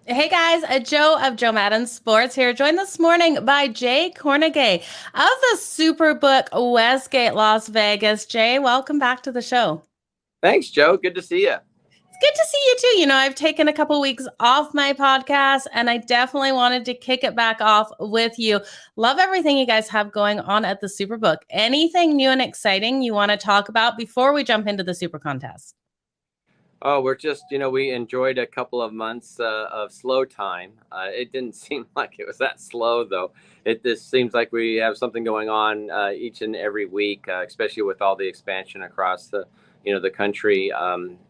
Hey guys, Joe of Joe Madden Sports here, joined this morning by Jay Kornegay of the Superbook Westgate, Las Vegas. Jay, welcome back to the show. Thanks, Joe. Good to see you. It's good to see you too. I've taken a couple weeks off my podcast and I definitely wanted to kick it back off with you. Love everything you guys have going on at the Superbook. Anything new and exciting you want to talk about before we jump into the Super Contest? Oh, we enjoyed a couple of months of slow time. It didn't seem like it was that slow, though. It just seems like we have something going on each and every week, especially with all the expansion across the country.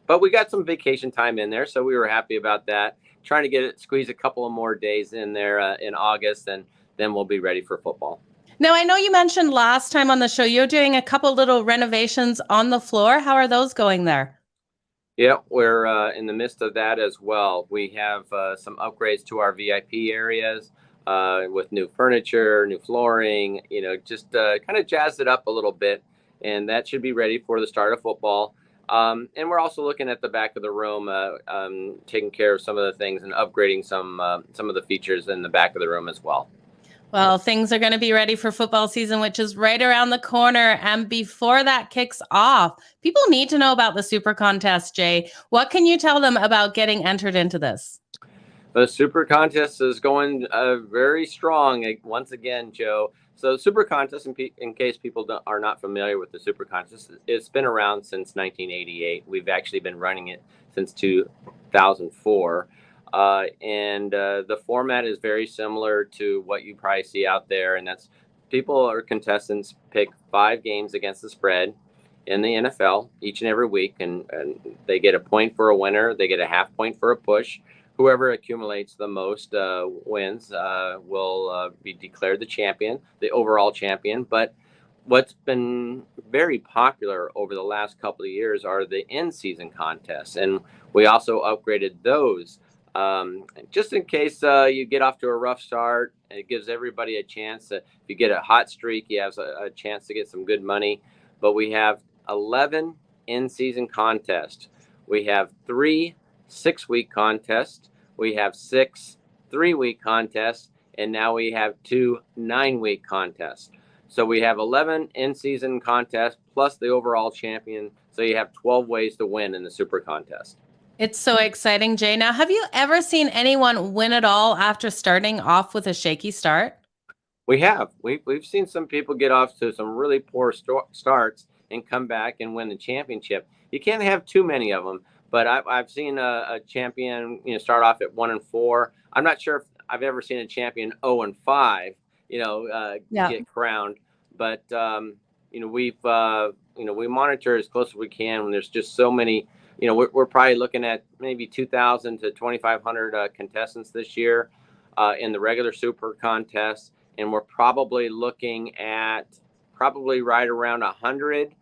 But we got some vacation time in there, so we were happy about that. Trying to squeeze a couple of more days in there in August, and then we'll be ready for football. Now, I know you mentioned last time on the show you're doing a couple little renovations on the floor. How are those going there? Yeah, we're in the midst of that as well. We have some upgrades to our VIP areas with new furniture, new flooring, just kind of jazz it up a little bit. And that should be ready for the start of football. And we're also looking at the back of the room, taking care of some of the things and upgrading some of the features in the back of the room as well. Well, things are going to be ready for football season, which is right around the corner. And before that kicks off, people need to know about the Super Contest, Jay. What can you tell them about getting entered into this? The Super Contest is going very strong once again, Joe. So, Super Contest, in case people are not familiar with the Super Contest, it's been around since 1988. We've actually been running it since 2004. And the format is very similar to what you probably see out there. And that's people or contestants pick 5 games against the spread in the NFL each and every week. And they get a point for a winner, they get a half point for a push. Whoever accumulates the most wins will be declared the champion, the overall champion. But what's been very popular over the last couple of years are the in-season contests, and we also upgraded those just in case you get off to a rough start. It gives everybody a chance. If you get a hot streak, you have a chance to get some good money. But we have 11 in-season contests. We have 3 6-week contests. We have 6 3-week contests, and now we have 2 9-week contests. So we have 11 in-season contests plus the overall champion. So you have 12 ways to win in the Super Contest. It's so exciting, Jay. Now, have you ever seen anyone win it all after starting off with a shaky start? We have. We've seen some people get off to some really poor starts and come back and win the championship. You can't have too many of them, but I've seen a champion, start off at 1-4. I'm not sure if I've ever seen a champion 0-5, Yeah. get crowned. But we monitor as close as we can when there's just so many. We're probably looking at maybe 2,000 to 2,500 contestants this year in the regular Super Contest, and we're probably looking at probably right around 100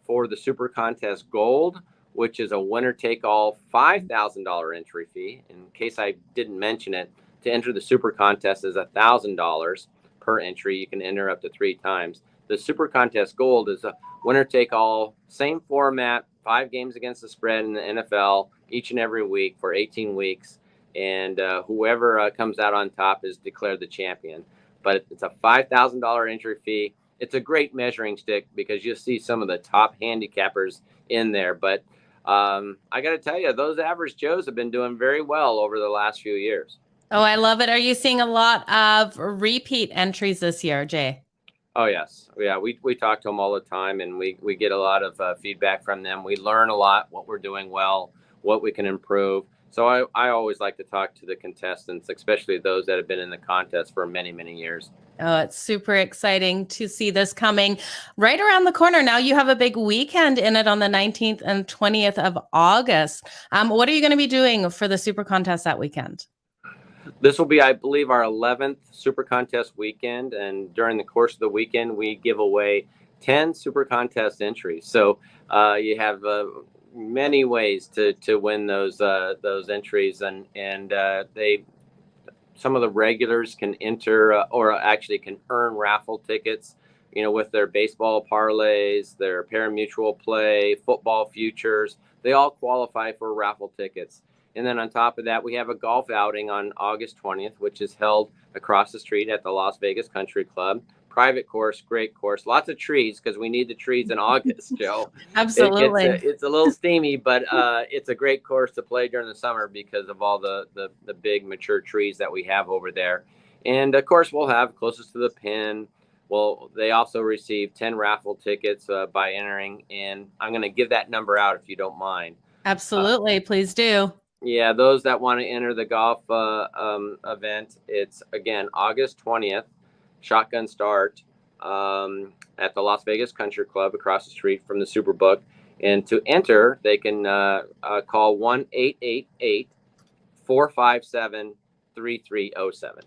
for the Super Contest Gold, which is a winner-take-all $5,000 entry fee. In case I didn't mention it, to enter the Super Contest is $1,000 per entry. You can enter up to 3 times. The Super Contest Gold is a winner-take-all, same format, 5 games against the spread in the NFL each and every week for 18 weeks. And whoever comes out on top is declared the champion. But it's a $5,000 entry fee. It's a great measuring stick because you'll see some of the top handicappers in there. But I got to tell you, those average Joes have been doing very well over the last few years. Oh, I love it. Are you seeing a lot of repeat entries this year, Jay? Oh, yes. Yeah, we talk to them all the time, and we get a lot of feedback from them. We learn a lot, what we're doing well, what we can improve. So I always like to talk to the contestants, especially those that have been in the contest for many, many years. Oh, it's super exciting to see this coming right around the corner. Now you have a big weekend in it on the 19th and 20th of August. What are you going to be doing for the Super Contest that weekend? This will be, I believe, our 11th Super Contest weekend, and during the course of the weekend, we give away 10 Super Contest entries. So you have many ways to win those entries, and they some of the regulars can enter or actually can earn raffle tickets. With their baseball parlays, their parimutuel play, football futures, they all qualify for raffle tickets. And then on top of that, we have a golf outing on August 20th, which is held across the street at the Las Vegas Country Club. Private course, great course, lots of trees because we need the trees in August, Joe. Absolutely. It's a little steamy, but it's a great course to play during the summer because of all the big mature trees that we have over there. And of course, we'll have closest to the pin. Well, they also receive 10 raffle tickets by entering, and I'm going to give that number out if you don't mind. Absolutely, please do. Yeah, those that want to enter the golf event, it's again August 20th. Shotgun start at the Las Vegas Country Club across the street from the Superbook. And to enter, they can call 1-888-457-3307.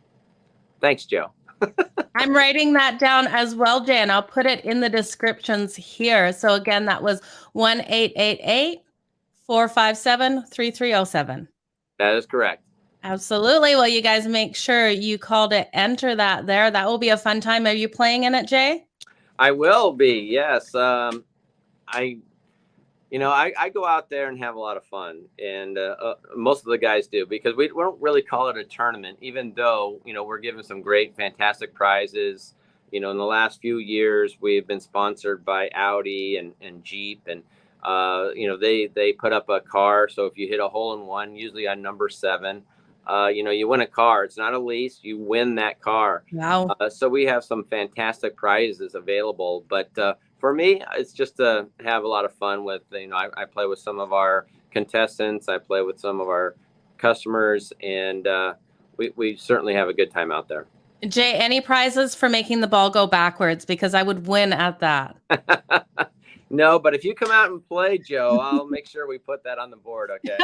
Thanks, Joe. I'm writing that down as well, Jay, and I'll put it in the descriptions here. So again, that was 1-888-457-3307. That is correct. Absolutely. Well, you guys make sure you call to enter that there. That will be a fun time. Are you playing in it, Jay? I will be, yes. I go out there and have a lot of fun, and most of the guys do, because we don't really call it a tournament, even though, we're giving some great, fantastic prizes. In the last few years, we've been sponsored by Audi and Jeep, and, they put up a car. So if you hit a hole in one, usually on number 7, you win a car. It's not a lease. You win that car. Wow. So we have some fantastic prizes available. But for me, it's just to have a lot of fun with, I play with some of our contestants. I play with some of our customers, and we certainly have a good time out there. Jay, any prizes for making the ball go backwards? Because I would win at that. No, but if you come out and play, Joe, I'll make sure we put that on the board, okay?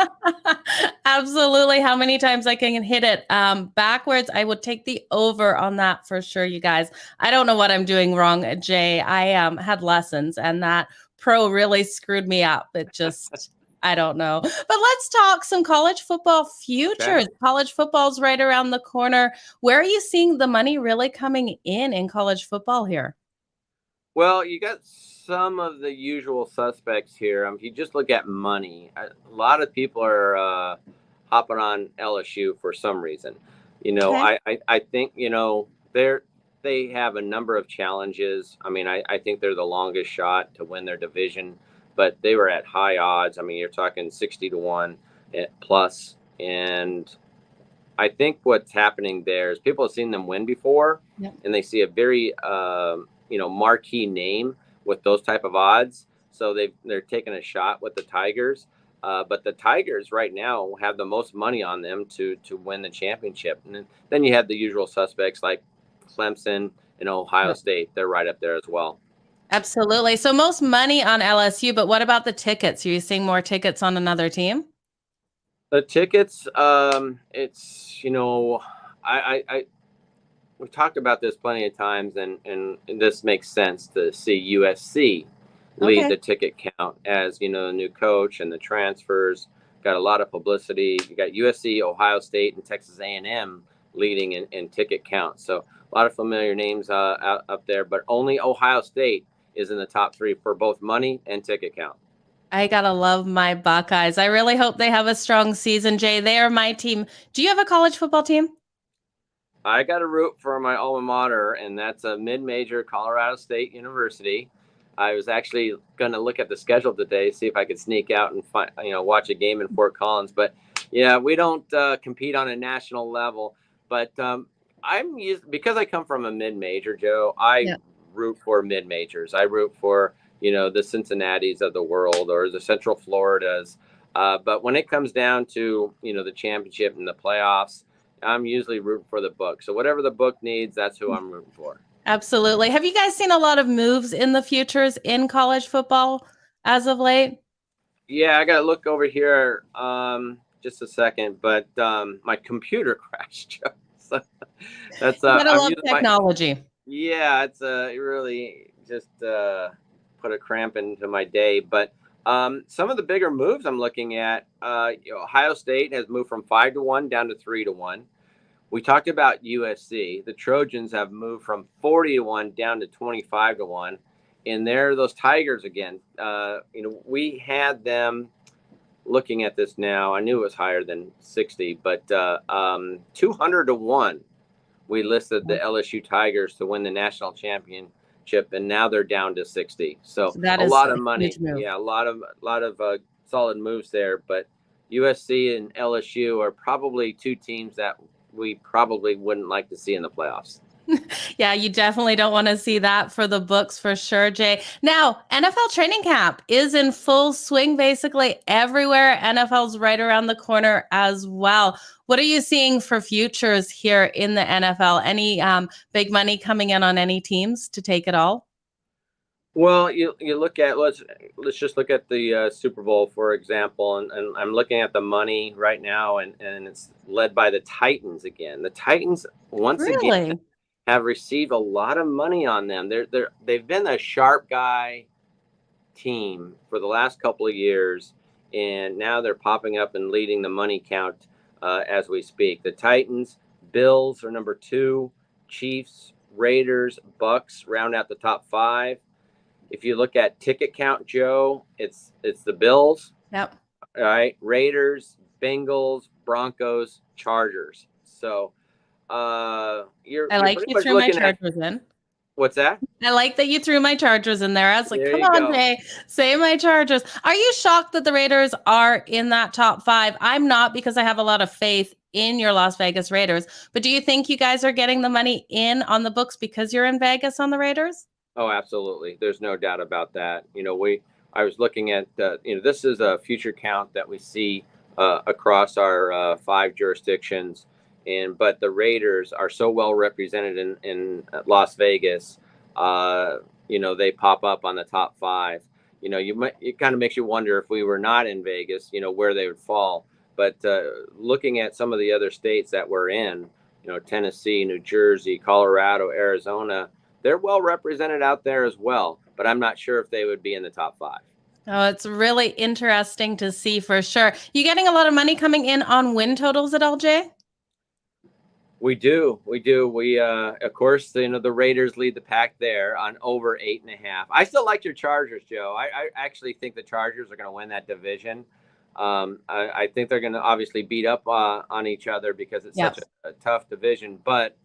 Absolutely. How many times I can hit it backwards? I would take the over on that for sure, you guys. I don't know what I'm doing wrong, Jay. I had lessons, and that pro really screwed me up. It just, I don't know. But let's talk some college football futures. Okay. College football's right around the corner. Where are you seeing the money really coming in college football here? Well, you got some of the usual suspects here. If you just look at money, a lot of people are hopping on LSU for some reason. Okay. I think they have a number of challenges. I think they're the longest shot to win their division, but they were at high odds. You're talking 60-1 plus, and I think what's happening there is people have seen them win before, Yep. and they see a very marquee name with those type of odds. So they're taking a shot with the Tigers. But the Tigers right now have the most money on them to win the championship. And then you have the usual suspects like Clemson and Ohio State. They're right up there as well. Absolutely. So most money on LSU, but what about the tickets? Are you seeing more tickets on another team? The tickets, it's, we've talked about this plenty of times, and this makes sense to see USC lead the ticket count as, the new coach and the transfers got a lot of publicity. You got USC, Ohio State, and Texas A&M leading in ticket count. So a lot of familiar names up there, but only Ohio State is in the top 3 for both money and ticket count. I gotta love my Buckeyes. I really hope they have a strong season, Jay. They are my team. Do you have a college football team? I got to root for my alma mater, and that's a mid-major Colorado State University. I was actually going to look at the schedule today, see if I could sneak out and watch a game in Fort Collins. But yeah, we don't compete on a national level. But because I come from a mid-major, Joe. I root for mid-majors. I root for the Cincinnatis of the world or the Central Floridas. But when it comes down to the championship and the playoffs, I'm usually rooting for the book. So whatever the book needs, that's who I'm rooting for. Absolutely. Have you guys seen a lot of moves in the futures in college football as of late? Yeah, I got to look over here just a second, but my computer crashed. So that's I love technology. It's it really just put a cramp into my day. But some of the bigger moves I'm looking at, Ohio State has moved from 5-1 down to 3-1. We talked about USC. The Trojans have moved from 40-1 down to 25-1. And they're those Tigers again. We had them looking at this now. I knew it was higher than 60, but 200-1. We listed the LSU Tigers to win the national championship, and now they're down to 60. So That a is lot a of money. huge move. Yeah, a lot of solid moves there. But USC and LSU are probably two teams that we probably wouldn't like to see in the playoffs. Yeah, you definitely don't want to see that for the books for sure, Jay. Now, NFL training camp is in full swing basically everywhere. NFL's right around the corner as well. What are you seeing for futures here in the NFL? Any big money coming in on any teams to take it all? Well, you look at let's just look at the Super Bowl, for example, and I'm looking at the money right now, and it's led by the Titans again. The Titans once again Really? have received a lot of money on them. They've been a sharp guy team for the last couple of years, and now they're popping up and leading the money count as we speak. The Titans, Bills are number 2, Chiefs, Raiders, Bucks round out the top 5. If you look at ticket count, Joe, it's the Bills, Yep. all right, Raiders, Bengals, Broncos, Chargers. So you're Like pretty you much threw my looking at Chargers in. what's that? I like that you threw my Chargers in there. I was like, There come you on, go. Jay, say my Chargers. Are you shocked that the Raiders are in that top 5? I'm not, because I have a lot of faith in your Las Vegas Raiders. But do you think you guys are getting the money in on the books because you're in Vegas on the Raiders? Oh, absolutely. There's no doubt about that. I was looking at, this is a future count that we see across our 5 jurisdictions. But the Raiders are so well represented in Las Vegas. They pop up on the top 5. It kind of makes you wonder if we were not in Vegas, where they would fall. But looking at some of the other states that we're in, Tennessee, New Jersey, Colorado, Arizona, they're well represented out there as well, but I'm not sure if they would be in the top 5. Oh, it's really interesting to see for sure. You getting a lot of money coming in on win totals at all, Jay? We do. We, of course, the Raiders lead the pack there on over 8.5. I still like your Chargers, Joe. I actually think the Chargers are going to win that division. I think they're going to obviously beat up on each other because it's such a tough division, but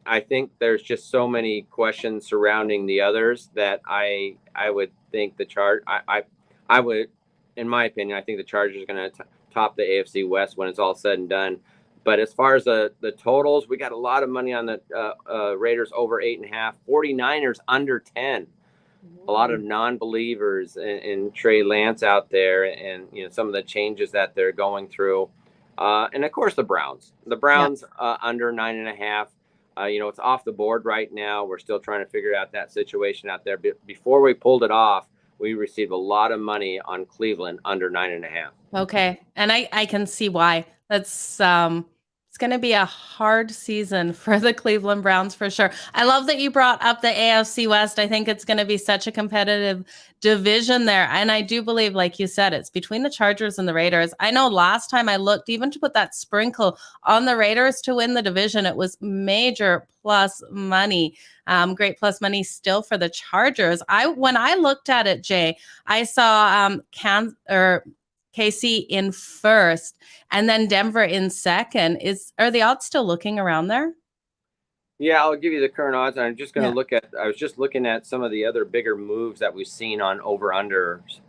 I think there's just so many questions surrounding the others that I would think I would, in my opinion, I think the Chargers are going to top the AFC West when it's all said and done. But as far as the totals, we got a lot of money on the Raiders over 8.5, 49ers under 10. A lot of non-believers in Trey Lance out there, and some of the changes that they're going through, and of course the Browns under 9.5. It's off the board right now. We're still trying to figure out that situation out there. But before we pulled it off, we received a lot of money on Cleveland under 9.5. Okay. And I can see why. That's it's going to be a hard season for the Cleveland Browns for sure. I love that you brought up the AFC West. I think it's going to be such a competitive division there. And I do believe, like you said, it's between the Chargers and the Raiders. I know last time I looked, even to put that sprinkle on the Raiders to win the division, it was major plus money. Great plus money still for the Chargers. When I looked at it, Jay, I saw KC in first and then Denver in second. Are the odds still looking around there? Yeah, I'll give you the current odds. I'm just going to I was just looking at some of the other bigger moves that we've seen on over-unders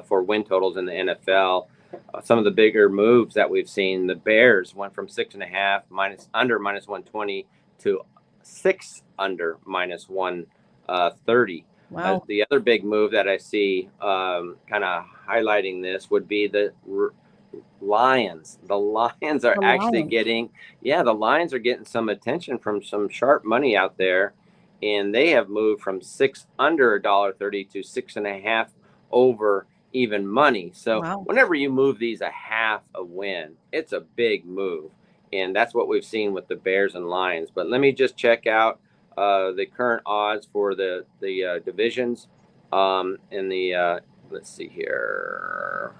for win totals in the NFL. Some of the bigger moves that we've seen, the Bears went from 6.5 under minus 120 to 6 under minus 130. Wow. The other big move that I see kind of highlighting this would be the Lions. The Lions are getting some attention from some sharp money out there, and they have moved from 6 under $1.30 to 6.5 over even money. So whenever you move these a half a win, it's a big move, and that's what we've seen with the Bears and Lions. But let me just check out the current odds for the divisions in the let's see here,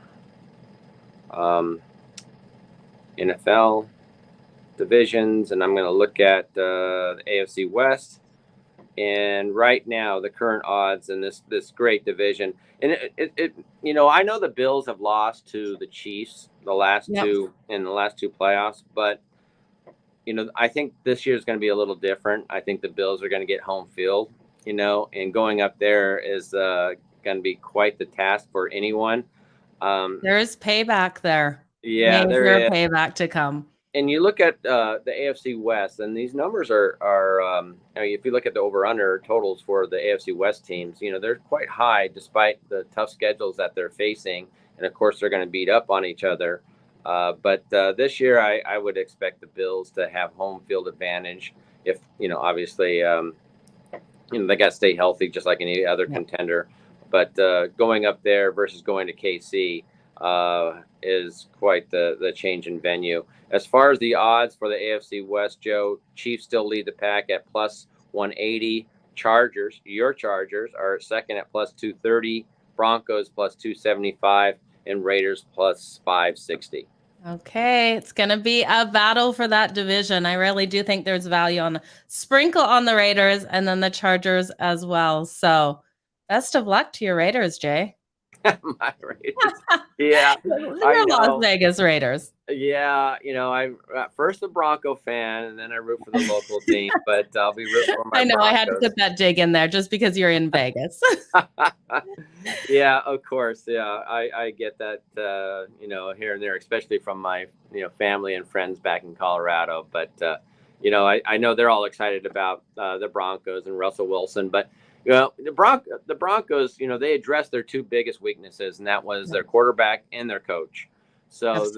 NFL divisions, and I'm going to look at the AFC West, And right now, the current odds in this great division, and I know the Bills have lost to the Chiefs the last Yep. two playoffs, but I think this year is going to be a little different. I think the Bills are going to get home field, and going up there is going to be quite the task for anyone. There's payback there. Yeah, there Major is. payback to come. And you look at the AFC West, and these numbers are if you look at the over/under totals for the AFC West teams, they're quite high despite the tough schedules that they're facing, and of course they're going to beat up on each other. But this year, I would expect the Bills to have home field advantage. If obviously, they got to stay healthy just like any other contender. But going up there versus going to KC is quite the change in venue. As far as the odds for the AFC West, Joe, Chiefs still lead the pack at plus 180. Your Chargers are second at plus 230. Broncos plus 275, and Raiders plus 560. Okay, it's going to be a battle for that division. I really do think there's value on sprinkle on the Raiders and then the Chargers as well. So best of luck to your Raiders, Jay. My Raiders. Yeah. They're Las Vegas Raiders. Yeah, I first a Bronco fan, and then I root for the local team. But I'll be rooting for my. I know Broncos. I had to put that dig in there just because you're in Vegas. Yeah, of course. Yeah, I get that. Here and there, especially from my family and friends back in Colorado. But I know they're all excited about the Broncos and Russell Wilson. But the Broncos, they addressed their two biggest weaknesses, and that was their quarterback and their coach. So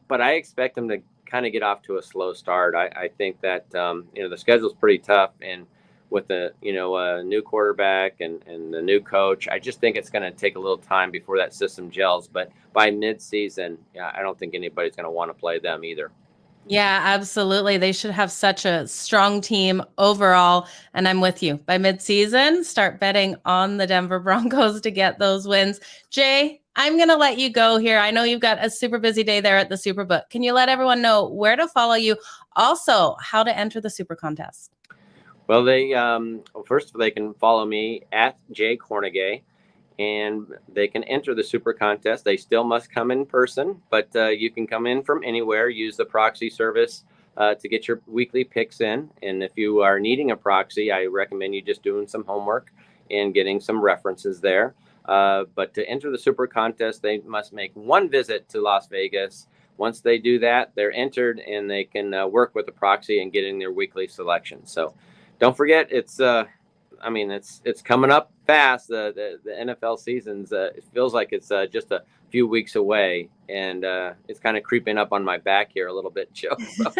but I expect them to kind of get off to a slow start. I think that the schedule's pretty tough, and with the new quarterback and the new coach, I just think it's going to take a little time before that system gels. But by mid-season, I don't think anybody's going to want to play them either. Yeah, absolutely. They should have such a strong team overall. And I'm with you. By mid-season, start betting on the Denver Broncos to get those wins. Jay, I'm going to let you go here. I know you've got a super busy day there at the Superbook. Can you let everyone know where to follow you? Also, how to enter the SuperContest? Well, first they can follow me at Jay Kornegay, and they can enter the SuperContest. They still must come in person, but you can come in from anywhere. Use the proxy service to get your weekly picks in. And if you are needing a proxy, I recommend you just doing some homework and getting some references there. But to enter the SuperContest, they must make one visit to Las Vegas. Once they do that, they're entered, and they can work with the proxy and getting their weekly selection. So don't forget, it's coming up fast. The NFL seasons, it feels like it's just a few weeks away, and it's kind of creeping up on my back here a little bit, Joe. So.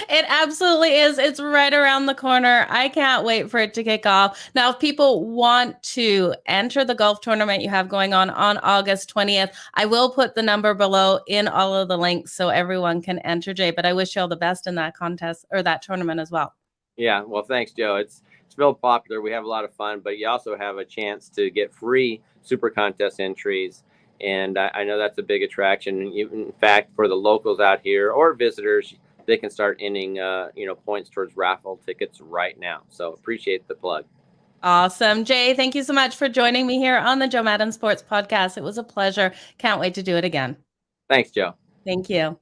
It absolutely is. It's right around the corner. I can't wait for it to kick off. Now, if people want to enter the golf tournament you have going on August 20th, I will put the number below in all of the links so everyone can enter, Jay. But I wish you all the best in that contest or that tournament as well. Yeah, well, thanks, Joe. It's real popular. We have a lot of fun, but you also have a chance to get free SuperContest entries, and I know that's a big attraction. In fact, for the locals out here or visitors, they can start ending points towards raffle tickets right now. So appreciate the plug. Awesome. Jay, thank you so much for joining me here on the Joe Madden Sports Podcast. It was a pleasure. Can't wait to do it again. Thanks, Joe. Thank you.